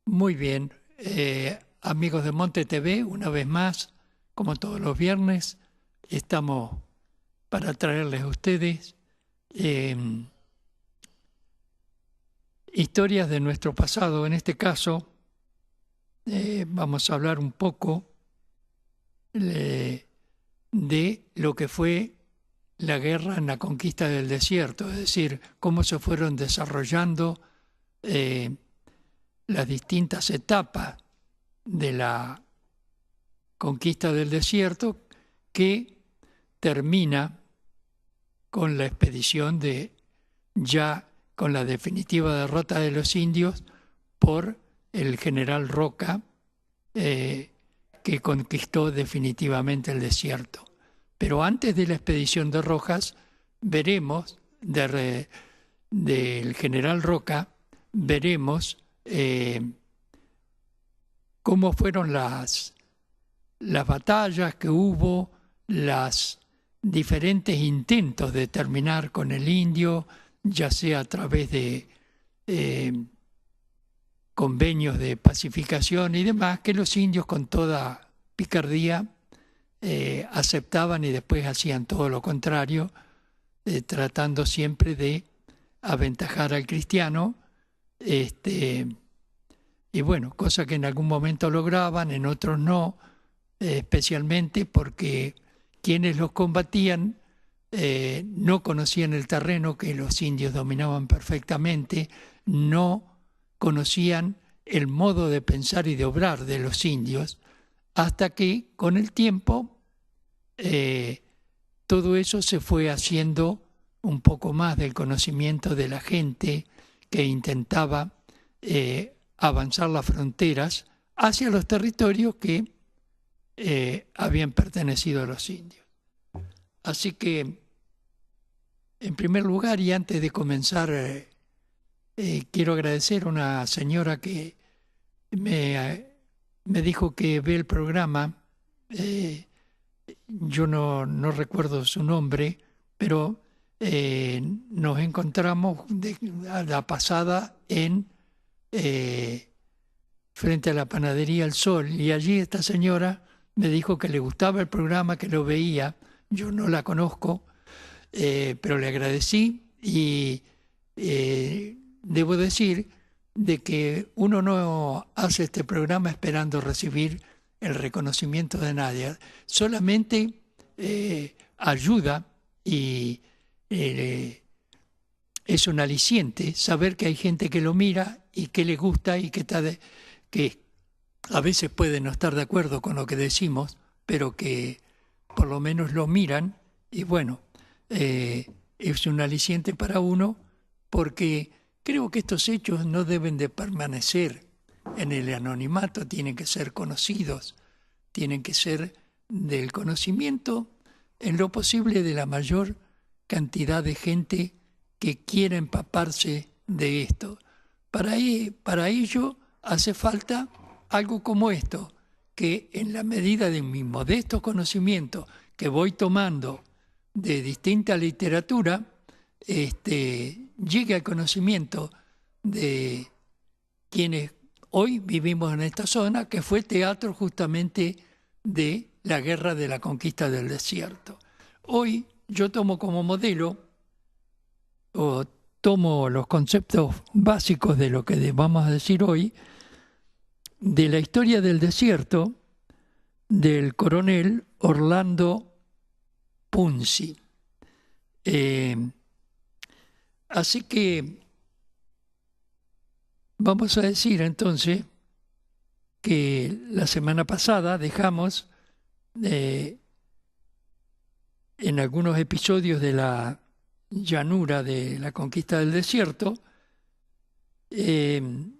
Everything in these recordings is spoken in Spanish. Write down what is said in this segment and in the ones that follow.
Muy bien, amigos de Monte TV, una vez más, como todos los viernes, estamos para traerles a ustedes eh, historias de nuestro pasado. En este caso, vamos a hablar un poco de lo que fue la guerra en la conquista del desierto, es decir, cómo se fueron desarrollando las distintas etapas de la conquista del desierto, que termina con la expedición ya con la definitiva derrota de los indios por el general Roca, que conquistó definitivamente el desierto. Pero antes de la expedición de Rojas, veremos del general Roca, veremos cómo fueron las batallas que hubo, los diferentes intentos de terminar con el indio, ya sea a través de convenios de pacificación y demás, que los indios con toda picardía aceptaban y después hacían todo lo contrario, tratando siempre de aventajar al cristiano. Y bueno, cosa que en algún momento lograban, en otros no, especialmente porque quienes los combatían no conocían el terreno que los indios dominaban perfectamente, no conocían el modo de pensar y de obrar de los indios, hasta que con el tiempo todo eso se fue haciendo un poco más del conocimiento de la gente que intentaba avanzar las fronteras hacia los territorios que habían pertenecido a los indios. Así que, en primer lugar, y antes de comenzar, quiero agradecer a una señora que me dijo que ve el programa. Yo no recuerdo su nombre, pero nos encontramos a la pasada frente a la panadería El Sol, y allí esta señora me dijo que le gustaba el programa, que lo veía. Yo no la conozco, pero le agradecí y debo decir de que uno no hace este programa esperando recibir el reconocimiento de nadie, solamente ayuda y es un aliciente saber que hay gente que lo mira y que le gusta y que a veces puede no estar de acuerdo con lo que decimos, pero que por lo menos lo miran. Y bueno, es un aliciente para uno, porque creo que estos hechos no deben de permanecer en el anonimato, tienen que ser conocidos, tienen que ser del conocimiento en lo posible de la mayor cantidad de gente que quiera empaparse de esto. Para ello hace falta algo como esto, que en la medida de mi modesto conocimiento que voy tomando de distinta literatura, llegue al conocimiento de quienes hoy vivimos en esta zona, que fue teatro justamente de la guerra de la conquista del desierto. Hoy yo tomo como modelo, o tomo los conceptos básicos de lo que vamos a decir hoy, de la historia del desierto del coronel Orlando Punzi. Así que vamos a decir entonces que la semana pasada dejamos en algunos episodios de la llanura de la conquista del desierto. En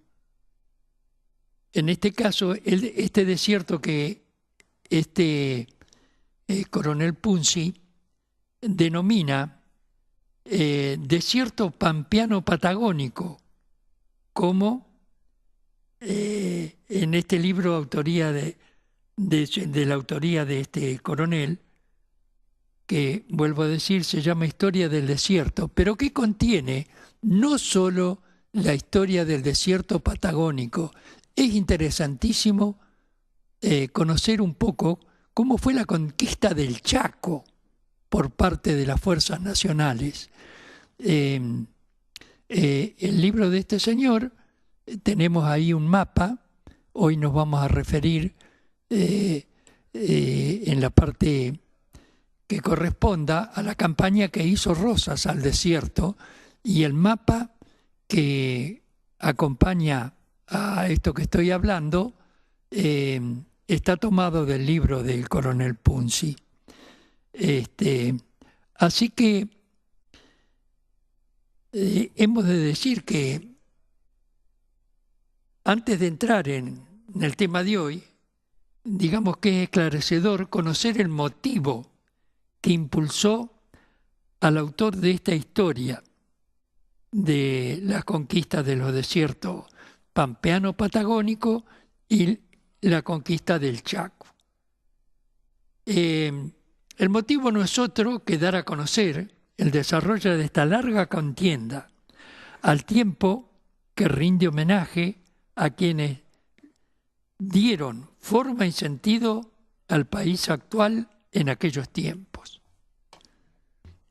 este caso, este desierto que coronel Punzi denomina desierto pampeano patagónico, como en este libro autoría de la autoría de este coronel, que, vuelvo a decir, se llama Historia del Desierto, pero que contiene no solo la historia del desierto patagónico es interesantísimo conocer un poco cómo fue la conquista del Chaco por parte de las fuerzas nacionales. El libro de este señor, tenemos ahí un mapa, hoy nos vamos a referir en la parte que corresponda a la campaña que hizo Rosas al desierto, y el mapa que acompaña a esto que estoy hablando está tomado del libro del coronel Punzi. Así que hemos de decir que antes de entrar en el tema de hoy, digamos que es esclarecedor conocer el motivo que impulsó al autor de esta historia de las conquistas de los desiertos pampeano-patagónico y la conquista del Chaco. El motivo no es otro que dar a conocer el desarrollo de esta larga contienda, al tiempo que rinde homenaje a quienes dieron forma y sentido al país actual en aquellos tiempos.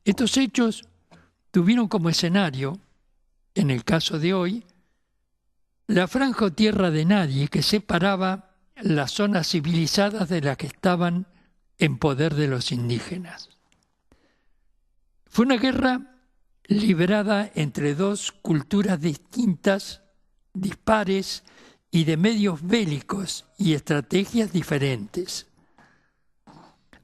Estos hechos tuvieron como escenario, en el caso de hoy, la franja o tierra de nadie que separaba las zonas civilizadas de las que estaban en poder de los indígenas. Fue una guerra librada entre dos culturas distintas, dispares y de medios bélicos y estrategias diferentes.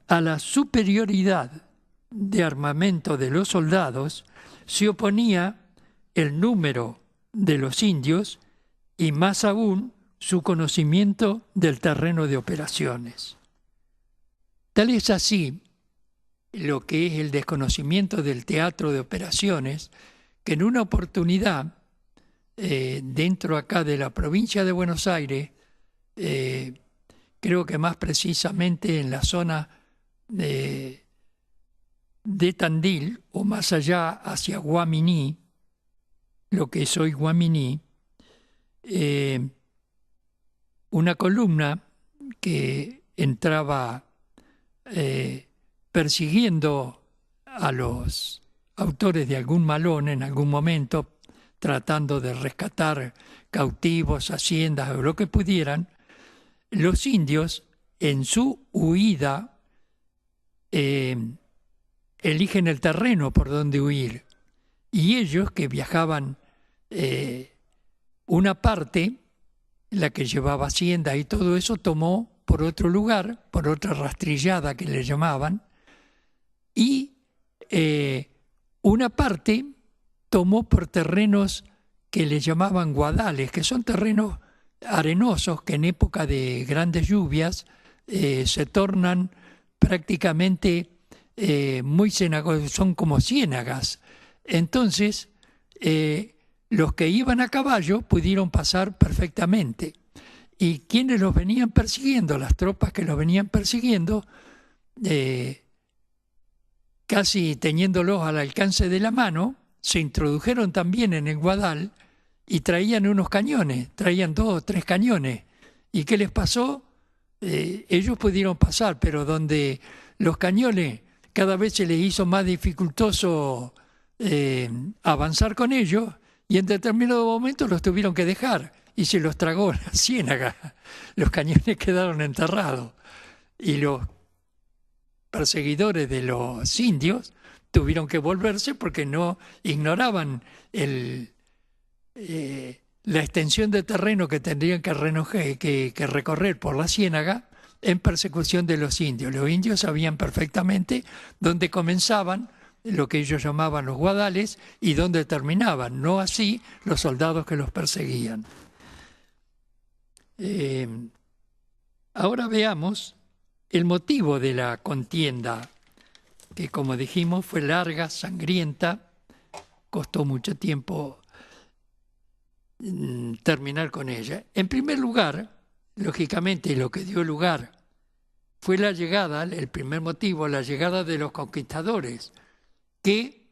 A la superioridad de armamento de los soldados se oponía el número de los indios y más aún su conocimiento del terreno de operaciones. Tal es así lo que es el desconocimiento del teatro de operaciones, que en una oportunidad, dentro acá de la provincia de Buenos Aires, creo que más precisamente en la zona de Tandil, o más allá hacia Guaminí, lo que es hoy Guaminí, una columna que entraba persiguiendo a los autores de algún malón en algún momento, tratando de rescatar cautivos, haciendas o lo que pudieran, los indios en su huida eligen el terreno por donde huir, y ellos que viajaban una parte, la que llevaba haciendas y todo eso, tomó por otro lugar, por otra rastrillada que le llamaban, y una parte tomó por terrenos que le llamaban guadales, que son terrenos arenosos que en época de grandes lluvias se tornan prácticamente muy cenagosos, son como ciénagas. Entonces, los que iban a caballo pudieron pasar perfectamente. Y quienes los venían persiguiendo, las tropas que los venían persiguiendo, casi teniéndolos al alcance de la mano, se introdujeron también en el Guadal y traían unos cañones, traían 2 o 3 cañones. ¿Y qué les pasó? Ellos pudieron pasar, pero donde los cañones cada vez se les hizo más dificultoso avanzar con ellos, y en determinado momento los tuvieron que dejar y se los tragó la ciénaga. Los cañones quedaron enterrados y los perseguidores de los indios tuvieron que volverse porque no ignoraban la extensión de terreno que tendrían que recorrer por la ciénaga en persecución de los indios. Los indios sabían perfectamente dónde comenzaban lo que ellos llamaban los guadales y dónde terminaban, no así los soldados que los perseguían. Ahora veamos el motivo de la contienda, que como dijimos fue larga, sangrienta, costó mucho tiempo terminar con ella. En primer lugar, lógicamente lo que dio lugar fue la llegada, el primer motivo, la llegada de los conquistadores, que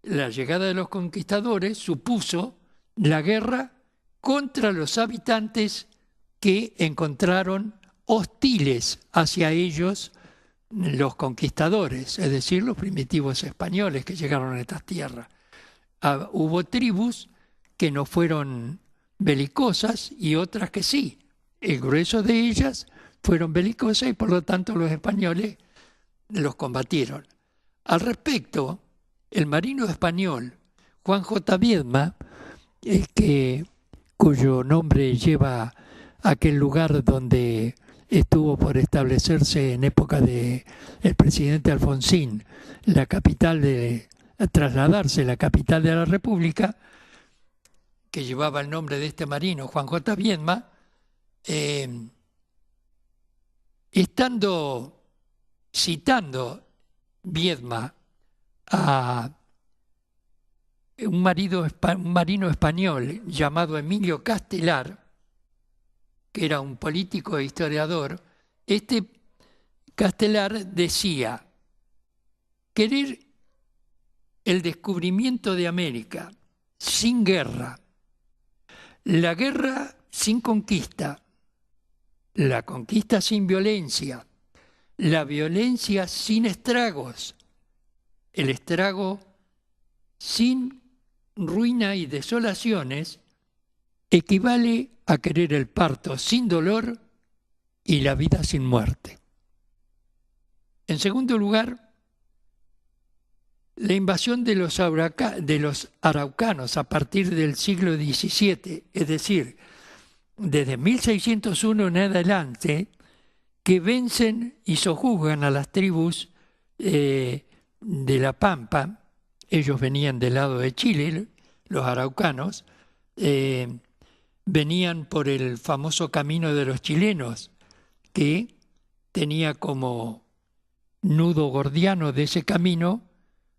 la llegada de los conquistadores supuso la guerra contra los habitantes que encontraron hostiles hacia ellos los conquistadores, es decir, los primitivos españoles que llegaron a estas tierras. Hubo tribus que no fueron belicosas y otras que sí. El grueso de ellas fueron belicosas y por lo tanto los españoles los combatieron. Al respecto, el marino español Juan J. Viedma, cuyo nombre lleva aquel lugar donde estuvo por establecerse en época del presidente Alfonsín, trasladarse la capital de la República, que llevaba el nombre de este marino, Juan J. Viedma, citando Viedma a un marino español llamado Emilio Castelar, que era un político e historiador, este Castelar decía: querer el descubrimiento de América sin guerra, la guerra sin conquista, la conquista sin violencia, la violencia sin estragos, el estrago sin ruina y desolaciones, equivale a querer el parto sin dolor y la vida sin muerte. En segundo lugar, la invasión de los araucanos a partir del siglo XVII, es decir, desde 1601 en adelante, que vencen y sojuzgan a las tribus de la Pampa. Ellos venían del lado de Chile, los araucanos, venían por el famoso camino de los chilenos, que tenía como nudo gordiano de ese camino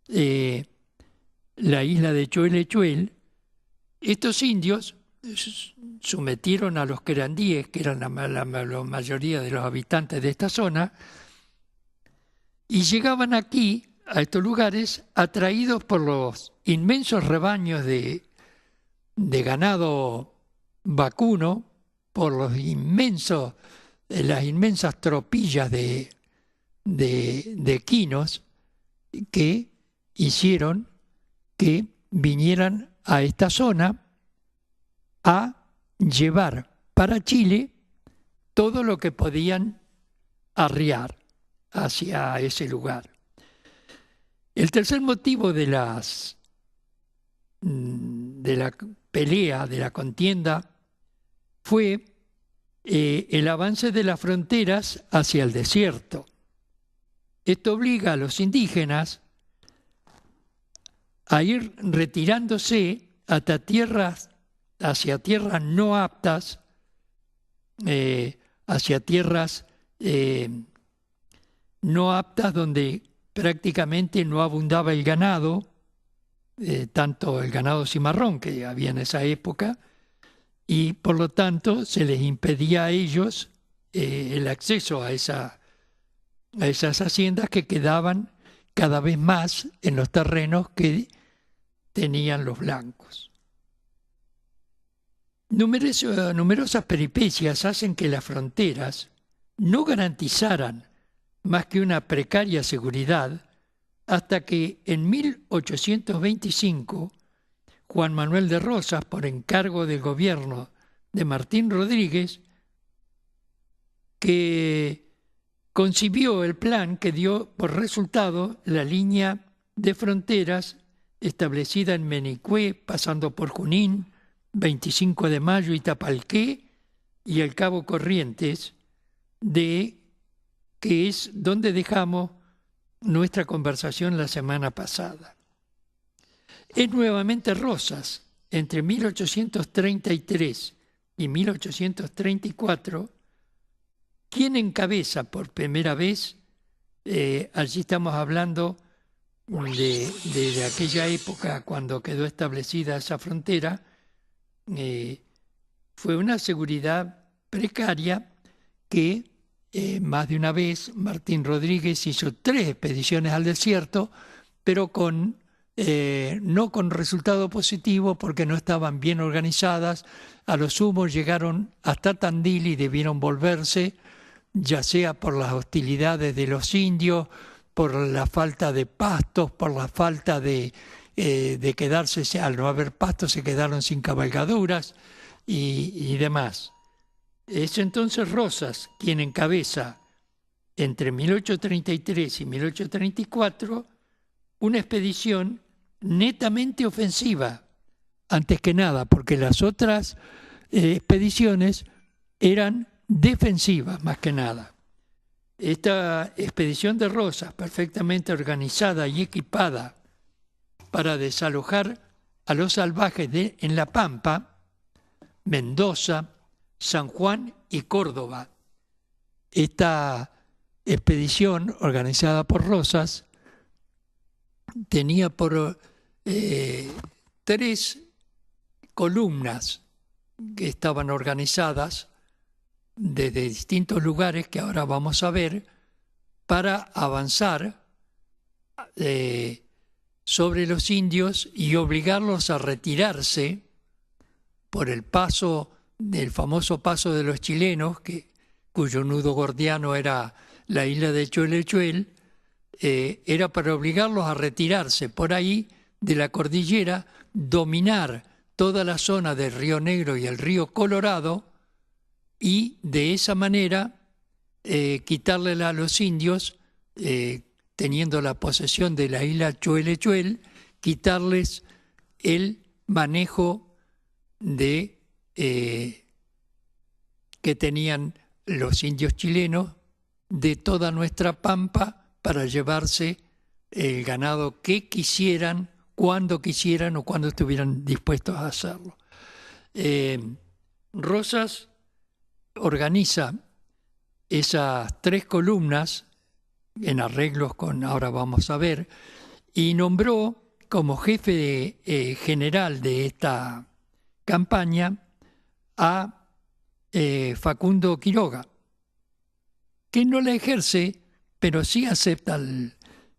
la isla de Choel. Estos indios sometieron a los querandíes, que eran la mayoría de los habitantes de esta zona, y llegaban aquí, a estos lugares, atraídos por los inmensos rebaños de ganado vacuno, por las inmensas tropillas de equinos, que hicieron que vinieran a esta zona a llevar para Chile todo lo que podían arriar hacia ese lugar. El tercer motivo de la pelea, de la contienda, fue el avance de las fronteras hacia el desierto. Esto obliga a los indígenas a ir retirándose hacia tierras no aptas, hacia tierras no aptas donde prácticamente no abundaba el ganado, tanto el ganado cimarrón que había en esa época, y por lo tanto se les impedía a ellos el acceso a esas haciendas que quedaban cada vez más en los terrenos que tenían los blancos. Numerosas peripecias hacen que las fronteras no garantizaran más que una precaria seguridad hasta que en 1825 Juan Manuel de Rosas, por encargo del gobierno de Martín Rodríguez, que concibió el plan que dio por resultado la línea de fronteras establecida en Menicué, pasando por Junín, 25 de Mayo y Tapalqué, y el Cabo Corrientes, que es donde dejamos nuestra conversación la semana pasada. Es nuevamente Rosas, entre 1833 y 1834, quien encabeza por primera vez, allí estamos hablando de aquella época cuando quedó establecida esa frontera, fue una seguridad precaria que más de una vez Martín Rodríguez hizo 3 expediciones al desierto, pero con no con resultado positivo porque no estaban bien organizadas. A lo sumo llegaron hasta Tandil y debieron volverse, ya sea por las hostilidades de los indios, por la falta de pastos, por la falta de quedarse, al no haber pastos se quedaron sin cabalgaduras y demás. Es entonces Rosas quien encabeza entre 1833 y 1834 una expedición netamente ofensiva, antes que nada, porque las otras expediciones eran defensivas más que nada. Esta expedición de Rosas, perfectamente organizada y equipada para desalojar a los salvajes en La Pampa, Mendoza, San Juan y Córdoba. Esta expedición organizada por Rosas tenía por 3 columnas que estaban organizadas desde distintos lugares que ahora vamos a ver para avanzar sobre los indios y obligarlos a retirarse por el paso del famoso paso de los chilenos, cuyo nudo gordiano era la isla de Cholechuel. Era para obligarlos a retirarse por ahí de la cordillera, dominar toda la zona del Río Negro y el Río Colorado y de esa manera quitarle a los indios, teniendo la posesión de la isla Cholechuel, quitarles el manejo de que tenían los indios chilenos de toda nuestra pampa para llevarse el ganado que quisieran, cuando quisieran o cuando estuvieran dispuestos a hacerlo. Rosas organiza esas 3 columnas en arreglos con, ahora vamos a ver, y nombró como jefe general de esta campaña a Facundo Quiroga, que no la ejerce, pero sí acepta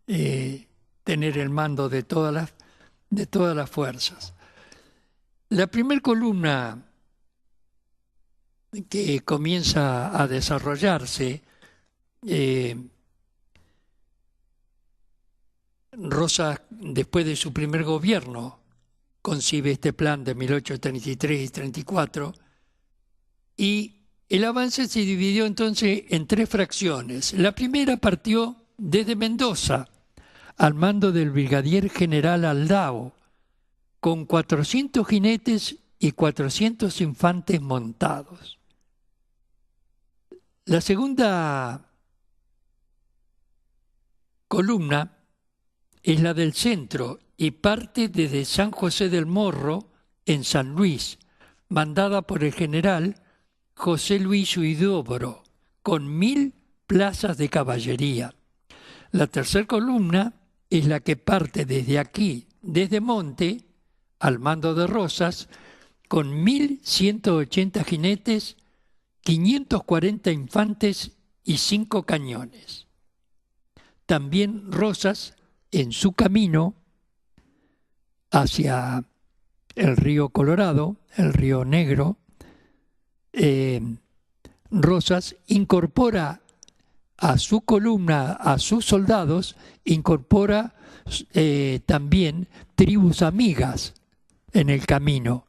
tener el mando de todas las fuerzas. La primera columna que comienza a desarrollarse, Rosas, después de su primer gobierno, concibe este plan de 1833 y 34, y el avance se dividió entonces en 3 fracciones. La primera partió desde Mendoza, al mando del brigadier general Aldao, con 400 jinetes y 400 infantes montados. La segunda columna es la del centro y parte desde San José del Morro, en San Luis, mandada por el general José Luis Huidobro, con 1000 plazas de caballería. La tercera columna es la que parte desde aquí, desde Monte, al mando de Rosas, con 1180 jinetes, 540 infantes y 5 cañones. También Rosas, en su camino hacia el río Colorado, el río Negro, Rosas incorpora a su columna, a sus soldados, incorpora también tribus amigas en el camino,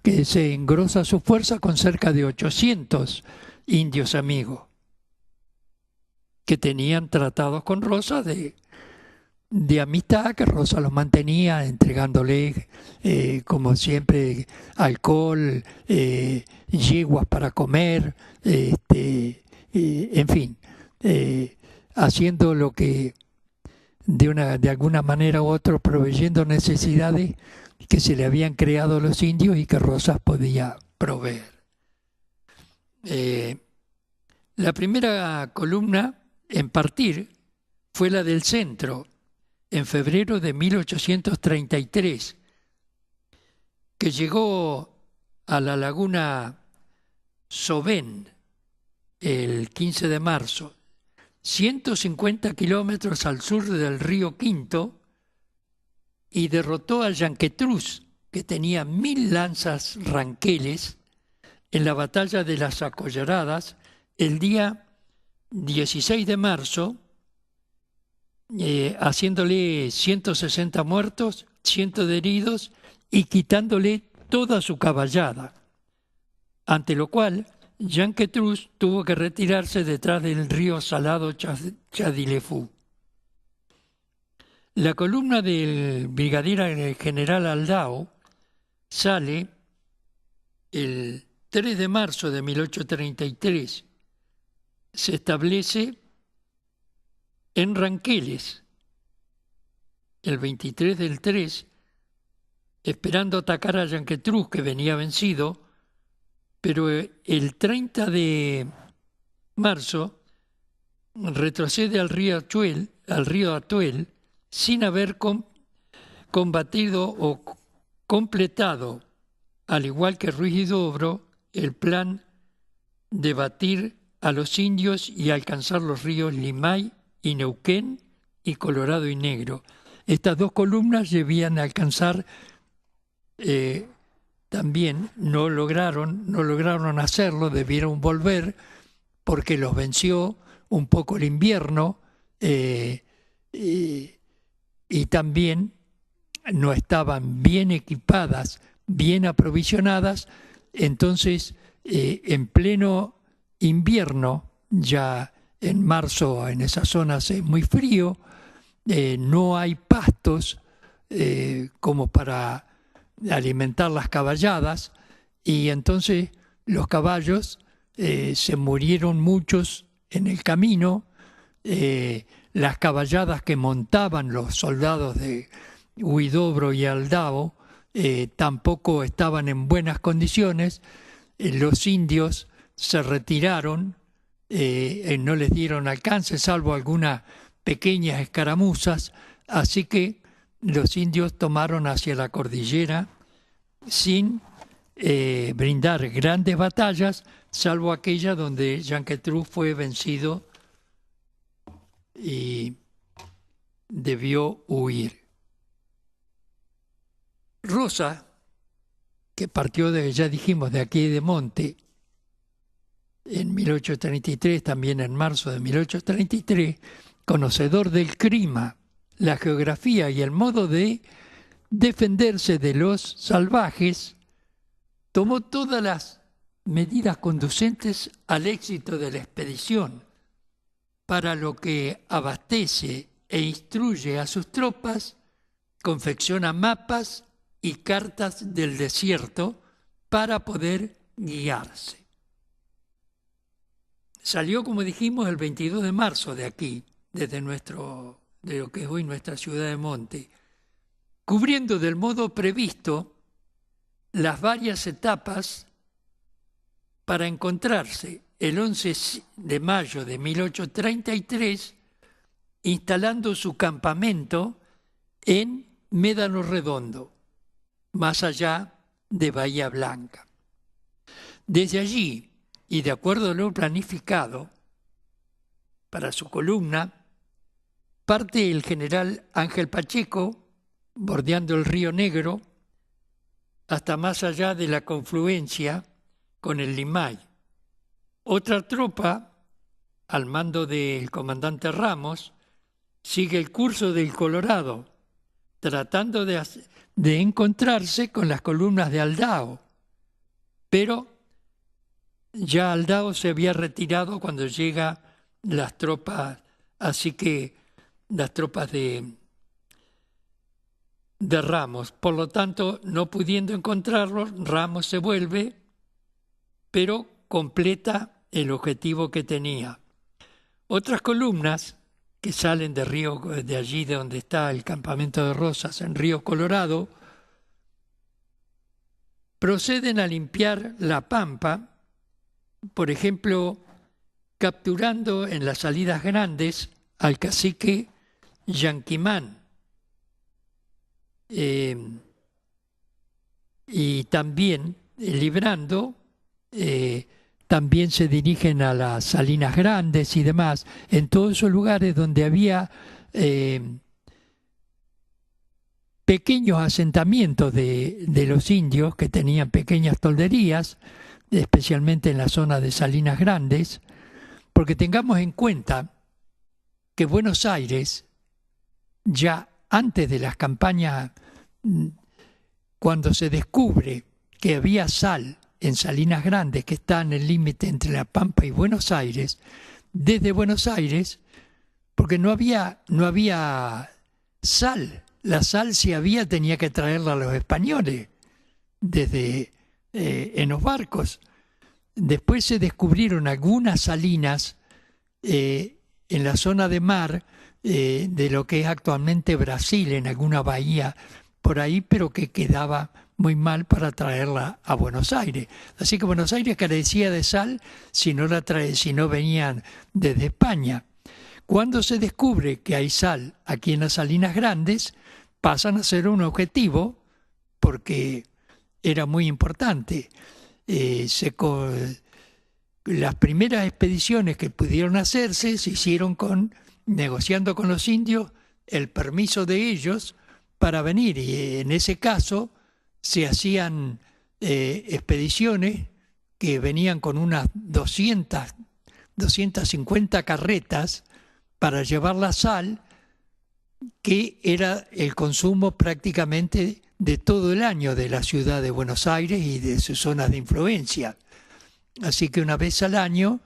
que se engrosa su fuerza con cerca de 800 indios amigos, que tenían tratados con Rosas de amistad, que Rosas los mantenía entregándole, como siempre, alcohol, yeguas para comer, en fin, haciendo lo que de alguna manera u otra, proveyendo necesidades que se le habían creado a los indios y que Rosas podía proveer. La primera columna en partir fue la del centro, en febrero de 1833, que llegó a la laguna Sovén el 15 de marzo, 150 kilómetros al sur del río Quinto, y derrotó a Yanquetruz, que tenía 1000 lanzas ranqueles, en la batalla de las Acollaradas, el día 16 de marzo, haciéndole 160 muertos, 100 de heridos y quitándole toda su caballada, ante lo cual Yanquetruz tuvo que retirarse detrás del río salado Chadilefú. La columna del brigadier general Aldao sale el 3 de marzo de 1833. Se establece en Ranqueles el 23 del 3, esperando atacar a Yanquetruz, que venía vencido, pero el 30 de marzo retrocede al río Atuel, sin haber combatido o completado, al igual que Ruiz Huidobro, el plan de batir a los indios y alcanzar los ríos Limay y Neuquén y Colorado y Negro. Estas dos columnas debían alcanzar, también no lograron hacerlo, debieron volver porque los venció un poco el invierno y también no estaban bien equipadas, bien aprovisionadas. Entonces, en pleno invierno, ya en marzo en esas zonas es muy frío, no hay pastos como para alimentar las caballadas, y entonces los caballos se murieron muchos en el camino. Las caballadas que montaban los soldados de Huidobro y Aldao tampoco estaban en buenas condiciones. Los indios se retiraron, no les dieron alcance, salvo algunas pequeñas escaramuzas, así que los indios tomaron hacia la cordillera sin brindar grandes batallas, salvo aquella donde Yanquetruz fue vencido y debió huir. Rosa, que partió ya dijimos, de aquí de Monte, en 1833, también en marzo de 1833, conocedor del clima, la geografía y el modo de defenderse de los salvajes, tomó todas las medidas conducentes al éxito de la expedición, para lo que abastece e instruye a sus tropas, confecciona mapas y cartas del desierto para poder guiarse. Salió, como dijimos, el 22 de marzo de aquí, de lo que es hoy nuestra ciudad de Monte, cubriendo del modo previsto las varias etapas para encontrarse el 11 de mayo de 1833 instalando su campamento en Médano Redondo, más allá de Bahía Blanca. Desde allí, y de acuerdo a lo planificado para su columna, parte el general Ángel Pacheco, bordeando el río Negro, hasta más allá de la confluencia con el Limay. Otra tropa, al mando del comandante Ramos, sigue el curso del Colorado, tratando de encontrarse con las columnas de Aldao, pero ya Aldao se había retirado cuando llegan las tropas, así que las tropas de Ramos. Por lo tanto, no pudiendo encontrarlos, Ramos se vuelve, pero completa el objetivo que tenía. Otras columnas que salen de allí de donde está el campamento de Rosas, en Río Colorado, proceden a limpiar la pampa, por ejemplo, capturando en las salidas grandes al cacique Yanquimán, y también librando, también se dirigen a las Salinas Grandes y demás, en todos esos lugares donde había pequeños asentamientos de los indios que tenían pequeñas tolderías, especialmente en la zona de Salinas Grandes, porque tengamos en cuenta que Buenos Aires, ya antes de las campañas, cuando se descubre que había sal en Salinas Grandes, que está en el límite entre La Pampa y Buenos Aires, desde Buenos Aires, porque no había sal. La sal, si había, tenía que traerla a los españoles desde en los barcos. Después se descubrieron algunas salinas en la zona de mar de lo que es actualmente Brasil, en alguna bahía por ahí, pero que quedaba muy mal para traerla a Buenos Aires. Así que Buenos Aires carecía de sal si no venían desde España. Cuando se descubre que hay sal aquí en las Salinas Grandes, pasan a ser un objetivo porque era muy importante. Las primeras expediciones que pudieron hacerse se hicieron negociando con los indios el permiso de ellos para venir, y en ese caso se hacían expediciones que venían con unas 250 carretas para llevar la sal, que era el consumo prácticamente de todo el año de la ciudad de Buenos Aires y de sus zonas de influencia. Así que una vez al año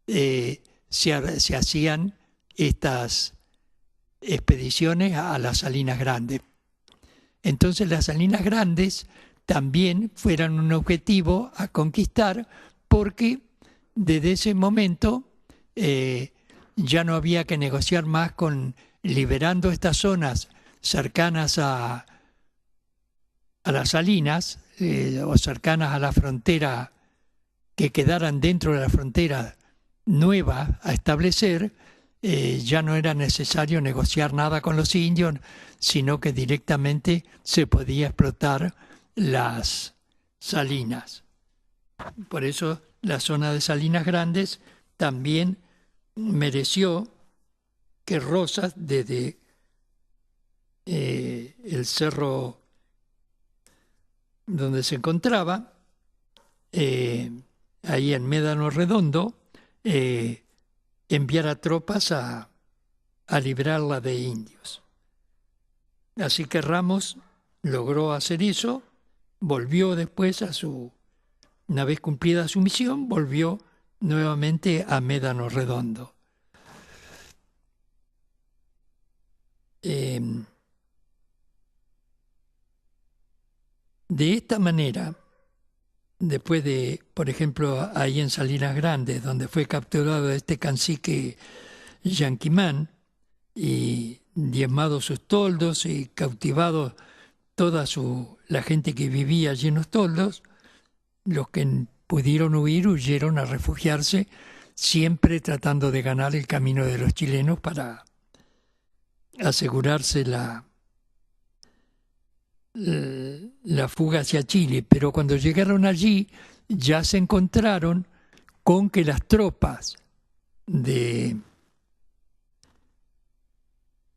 se hacían estas expediciones a las Salinas Grandes. Entonces las Salinas Grandes también fueron un objetivo a conquistar, porque desde ese momento ya no había que negociar más liberando estas zonas cercanas a las salinas o cercanas a la frontera, que quedaran dentro de la frontera nueva a establecer. Ya no era necesario negociar nada con los indios, sino que directamente se podía explotar las salinas. Por eso la zona de Salinas Grandes también mereció que Rosas, desde el cerro donde se encontraba, ahí en Médano Redondo, enviara tropas a librarla de indios. Así que Ramos logró hacer eso, volvió después una vez cumplida su misión, volvió nuevamente a Médano Redondo. De esta manera, después de, por ejemplo, ahí en Salinas Grandes, donde fue capturado este cacique Yanquimán y diezmado sus toldos y cautivado toda la gente que vivía allí en los toldos, los que pudieron huyeron a refugiarse, siempre tratando de ganar el camino de los chilenos para asegurarse la fuga hacia Chile. Pero cuando llegaron allí ya se encontraron con que las tropas de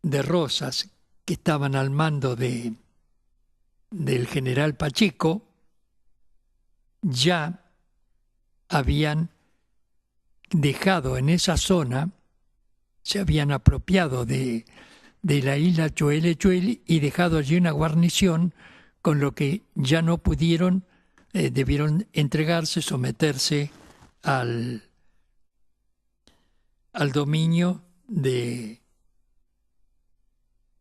Rosas, que estaban al mando del general Pacheco, ya habían dejado en esa zona, se habían apropiado de la isla Choel y dejado allí una guarnición, con lo que ya no pudieron, debieron entregarse, someterse al dominio de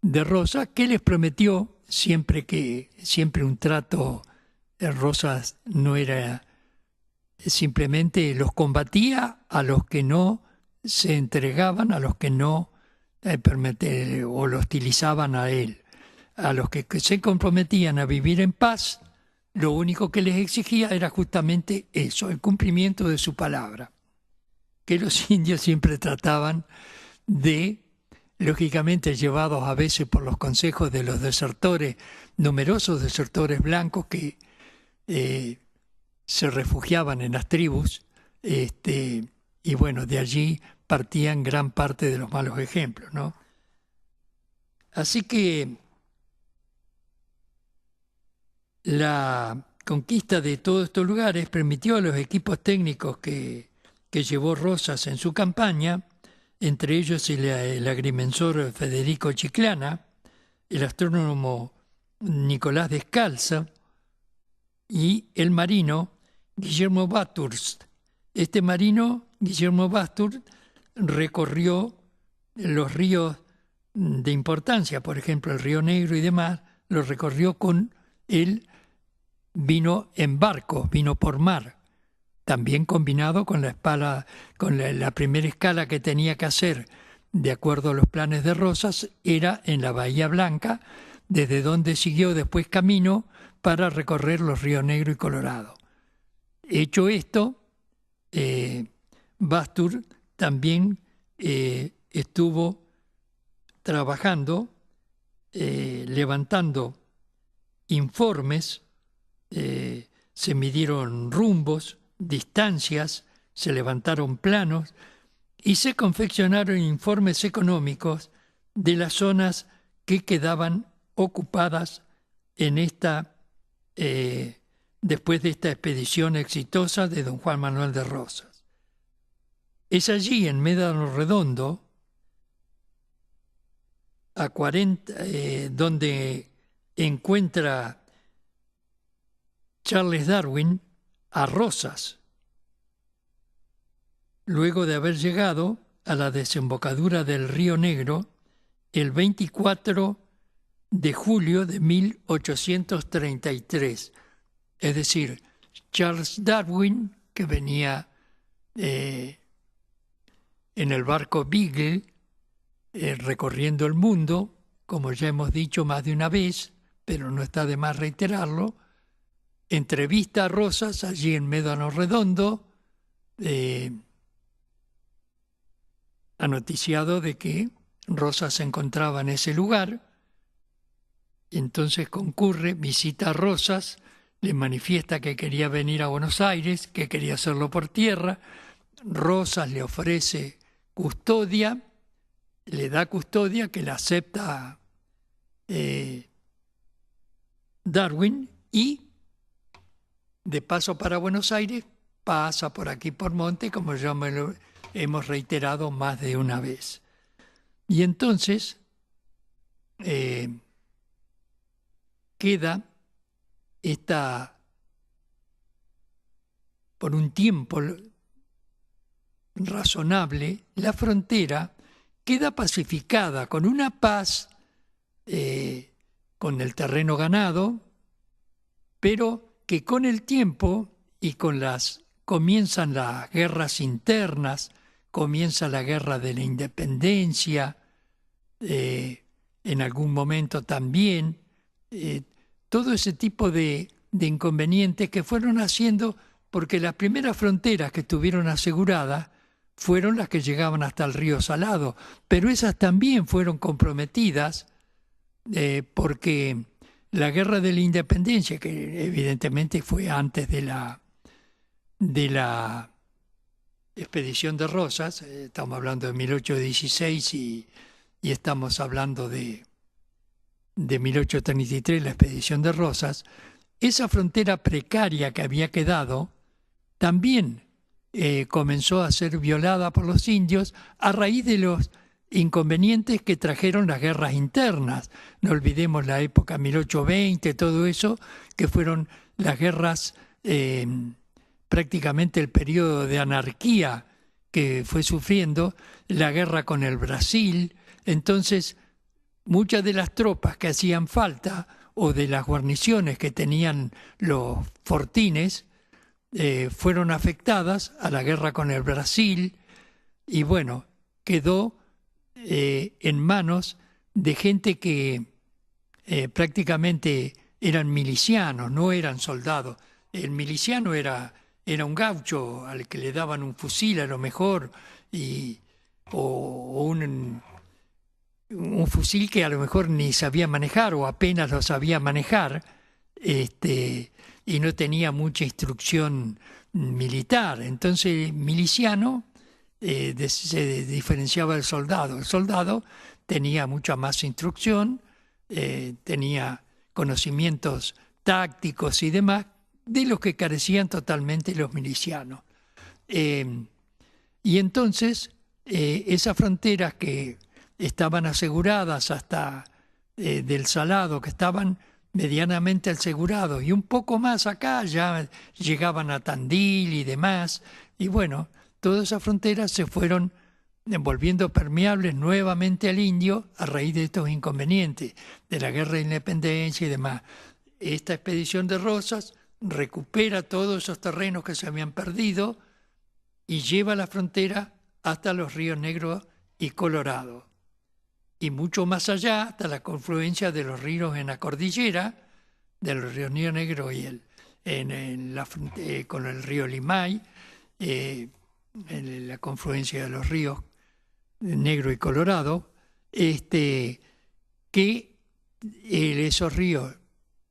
Rosas, que les prometió siempre un trato. Rosas no era simplemente, los combatía a los que no se entregaban, a los que no o lo hostilizaban a él. A los que se comprometían a vivir en paz, lo único que les exigía era justamente eso, el cumplimiento de su palabra, que los indios siempre trataban de, lógicamente llevados a veces por los consejos de los desertores, numerosos desertores blancos que se refugiaban en las tribus, y bueno, de allí partían gran parte de los malos ejemplos, ¿no? Así que La conquista de todos estos lugares permitió a los equipos técnicos que llevó Rosas en su campaña, entre ellos el agrimensor Federico Chiclana, el astrónomo Nicolás Descalza y el marino Guillermo Bathurst. Este marino, Guillermo Bathurst, recorrió los ríos de importancia, por ejemplo el Río Negro y demás, los recorrió con él, vino en barco, vino por mar, también combinado con la primera escala que tenía que hacer, de acuerdo a los planes de Rosas, era en la Bahía Blanca, desde donde siguió después camino para recorrer los ríos Negro y Colorado. Hecho esto, Bathurst también estuvo trabajando, levantando informes, se midieron rumbos, distancias, se levantaron planos y se confeccionaron informes económicos de las zonas que quedaban ocupadas en después de esta expedición exitosa de don Juan Manuel de Rosas. Es allí, en Médano Redondo, donde encuentra Charles Darwin a Rosas, luego de haber llegado a la desembocadura del Río Negro el 24 de julio de 1833. Es decir, Charles Darwin, que venía en el barco Beagle, recorriendo el mundo, como ya hemos dicho más de una vez, pero no está de más reiterarlo, entrevista a Rosas allí en Médano Redondo, ha noticiado de que Rosas se encontraba en ese lugar, entonces concurre, visita a Rosas, le manifiesta que quería venir a Buenos Aires, que quería hacerlo por tierra. Rosas le ofrece custodia, le da custodia que la acepta Darwin y de paso para Buenos Aires pasa por aquí por Monte, como ya lo hemos reiterado más de una vez. Y entonces queda por un tiempo razonable, la frontera queda pacificada con una paz, con el terreno ganado, pero que con el tiempo y comienzan las guerras internas, comienza la guerra de la independencia, en algún momento también, todo ese tipo de inconvenientes que fueron haciendo, porque las primeras fronteras que estuvieron aseguradas fueron las que llegaban hasta el río Salado, pero esas también fueron comprometidas porque la guerra de la independencia, que evidentemente fue antes de la expedición de Rosas, estamos hablando de 1816 y estamos hablando de 1833, la expedición de Rosas, esa frontera precaria que había quedado también comenzó a ser violada por los indios a raíz de los inconvenientes que trajeron las guerras internas. No olvidemos la época 1820, todo eso, que fueron las guerras, prácticamente el periodo de anarquía que fue sufriendo, la guerra con el Brasil. Entonces, muchas de las tropas que hacían falta o de las guarniciones que tenían los fortines fueron afectadas a la guerra con el Brasil y bueno, quedó en manos de gente que prácticamente eran milicianos, no eran soldados. El miliciano era un gaucho al que le daban un fusil a lo mejor o un fusil que a lo mejor ni sabía manejar o apenas lo sabía manejar, y no tenía mucha instrucción militar. Entonces, miliciano se diferenciaba del soldado. El soldado tenía mucha más instrucción, tenía conocimientos tácticos y demás, de los que carecían totalmente los milicianos. Y entonces, esas fronteras que estaban aseguradas hasta del Salado, que estaban medianamente asegurados, y un poco más acá ya llegaban a Tandil y demás, y bueno, todas esas fronteras se fueron volviendo permeables nuevamente al indio a raíz de estos inconvenientes, de la guerra de independencia y demás. Esta expedición de Rosas recupera todos esos terrenos que se habían perdido y lleva la frontera hasta los ríos Negro y Colorado. Y mucho más allá, hasta la confluencia de los ríos en la cordillera, de los ríos Negro y con el río Limay, en la confluencia de los ríos Negro y Colorado, que esos ríos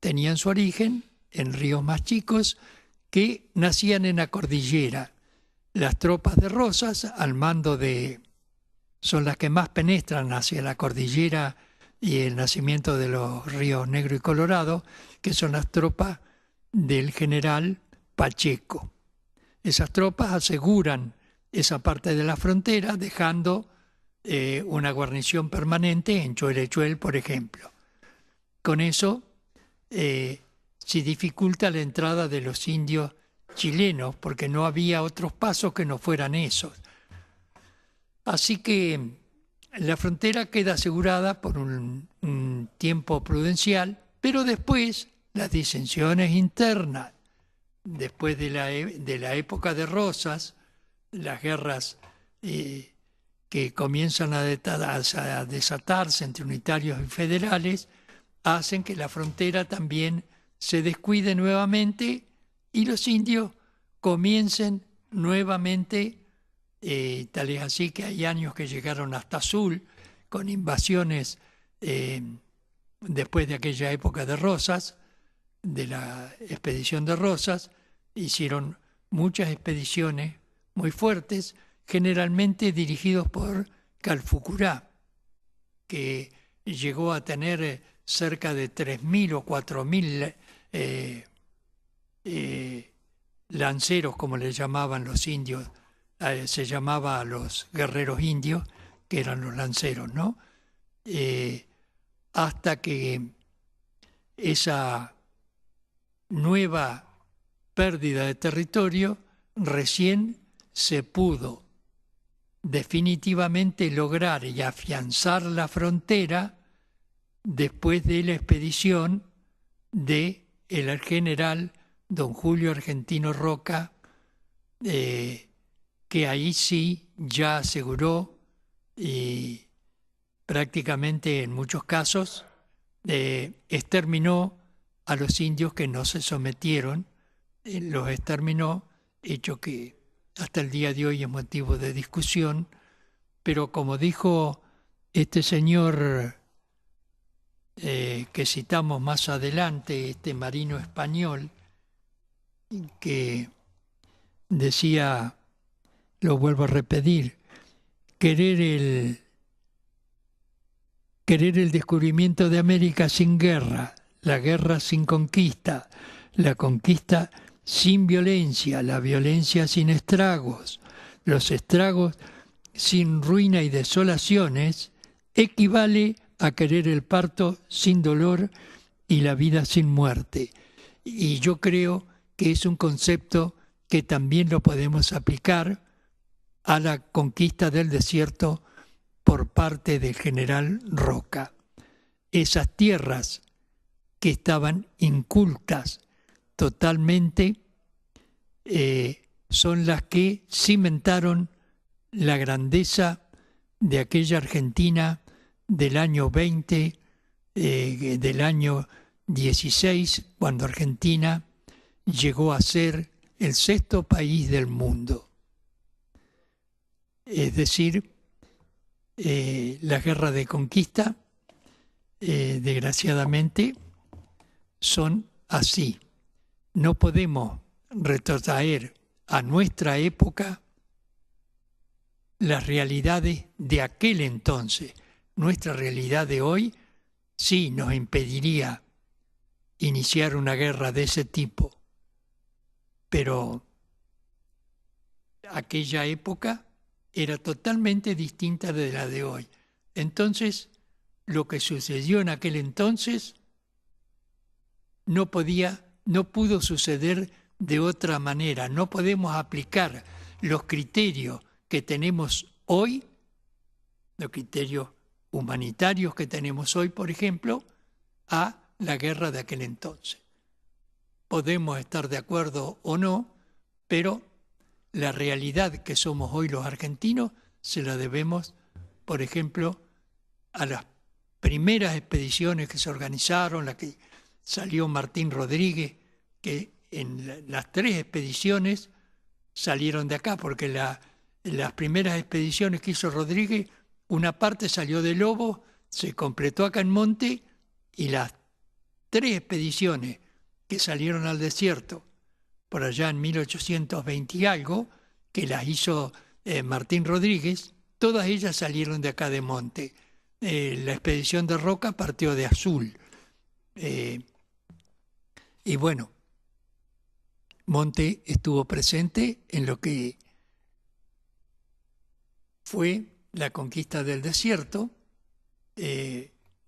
tenían su origen en ríos más chicos que nacían en la cordillera. Las tropas de Rosas, al mando son las que más penetran hacia la cordillera y el nacimiento de los ríos Negro y Colorado, que son las tropas del general Pacheco. Esas tropas aseguran esa parte de la frontera, dejando una guarnición permanente en Cholechuel, por ejemplo. Con eso se dificulta la entrada de los indios chilenos, porque no había otros pasos que no fueran esos. Así que la frontera queda asegurada por un tiempo prudencial, pero después las disensiones internas, después de la época de Rosas, las guerras que comienzan a desatarse entre unitarios y federales, hacen que la frontera también se descuide nuevamente y los indios comiencen nuevamente, tal es así que hay años que llegaron hasta Azul con invasiones después de aquella época de Rosas, de la expedición de Rosas, hicieron muchas expediciones muy fuertes, generalmente dirigidos por Calfucurá, que llegó a tener cerca de 3.000 o 4.000 lanceros, como le llamaban los indios, se llamaba a los guerreros indios, que eran los lanceros, ¿no? Hasta que esa nueva pérdida de territorio recién se pudo definitivamente lograr y afianzar la frontera después de la expedición del general don Julio Argentino Roca, que ahí sí ya aseguró y prácticamente en muchos casos exterminó a los indios que no se sometieron, los exterminó, hecho que hasta el día de hoy es motivo de discusión, pero como dijo este señor que citamos más adelante, este marino español, que decía, lo vuelvo a repetir, querer el descubrimiento de América sin guerra, la guerra sin conquista, la conquista sin violencia, la violencia sin estragos, los estragos sin ruina y desolaciones, equivale a querer el parto sin dolor y la vida sin muerte. Y yo creo que es un concepto que también lo podemos aplicar a la conquista del desierto por parte del general Roca. Esas tierras que estaban incultas totalmente son las que cimentaron la grandeza de aquella Argentina del año 20, del año 16, cuando Argentina llegó a ser el 6º país del mundo. Es decir, la guerra de conquista, desgraciadamente, son así. No podemos retrotraer a nuestra época las realidades de aquel entonces. Nuestra realidad de hoy sí nos impediría iniciar una guerra de ese tipo, pero aquella época era totalmente distinta de la de hoy. Entonces, lo que sucedió en aquel entonces no pudo suceder de otra manera. No podemos aplicar los criterios que tenemos hoy, los criterios humanitarios que tenemos hoy, por ejemplo, a la guerra de aquel entonces. Podemos estar de acuerdo o no, pero la realidad que somos hoy los argentinos se la debemos, por ejemplo, a las primeras expediciones que se organizaron, la que salió Martín Rodríguez, que en las 3 expediciones salieron de acá, porque las primeras expediciones que hizo Rodríguez, una parte salió de Lobo, se completó acá en Monte, y las 3 expediciones que salieron al desierto, por allá en 1820 y algo, que las hizo Martín Rodríguez, todas ellas salieron de acá de Monte. La expedición de Roca partió de Azul. Y bueno, Monte estuvo presente en lo que fue la conquista del desierto.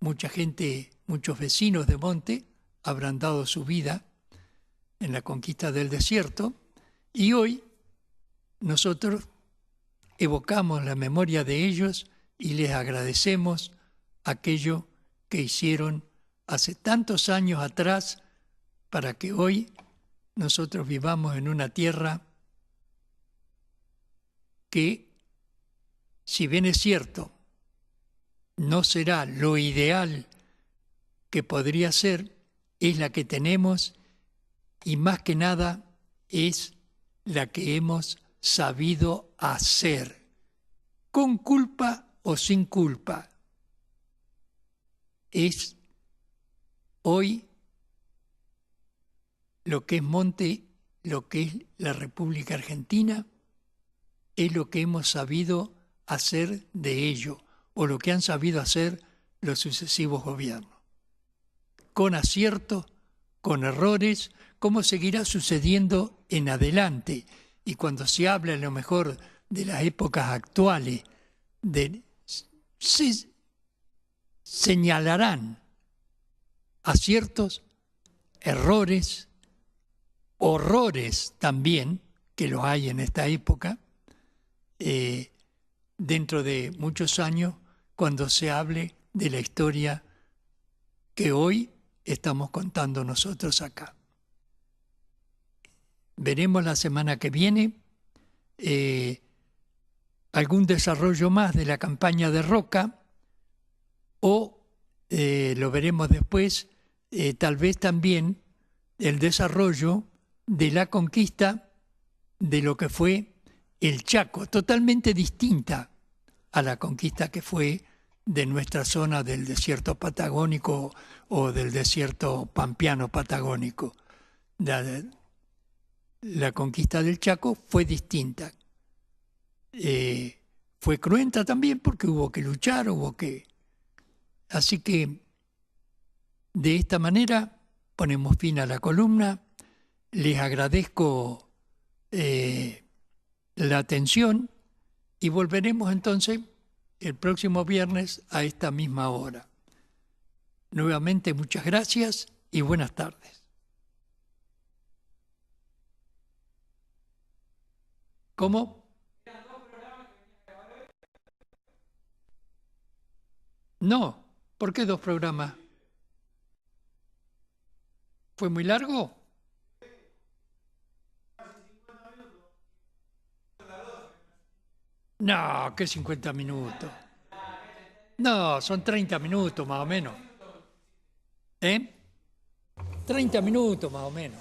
Mucha gente, muchos vecinos de Monte habrán dado su vida en la conquista del desierto, y hoy nosotros evocamos la memoria de ellos y les agradecemos aquello que hicieron hace tantos años atrás para que hoy nosotros vivamos en una tierra que, si bien es cierto, no será lo ideal que podría ser, es la que tenemos, y más que nada es la que hemos sabido hacer, con culpa o sin culpa. Es hoy lo que es Monte, lo que es la República Argentina, es lo que hemos sabido hacer de ello, o lo que han sabido hacer los sucesivos gobiernos. Con aciertos, con errores, como seguirá sucediendo en adelante. Y cuando se habla a lo mejor de las épocas actuales, se señalarán aciertos, errores, horrores también, que los hay en esta época, dentro de muchos años, cuando se hable de la historia que hoy estamos contando nosotros acá. Veremos la semana que viene algún desarrollo más de la campaña de Roca, o lo veremos después, tal vez también el desarrollo de la conquista de lo que fue el Chaco, totalmente distinta a la conquista que fue de nuestra zona del desierto patagónico o del desierto pampeano patagónico. La conquista del Chaco fue distinta. Fue cruenta también porque hubo que luchar, Así que de esta manera ponemos fin a la columna. Les agradezco la atención y volveremos entonces el próximo viernes a esta misma hora. Nuevamente muchas gracias y buenas tardes. ¿Cómo? No, ¿por qué 2 programas? ¿Fue muy largo? No, ¿qué 50 minutos? No, son 30 minutos más o menos. 30 minutos más o menos.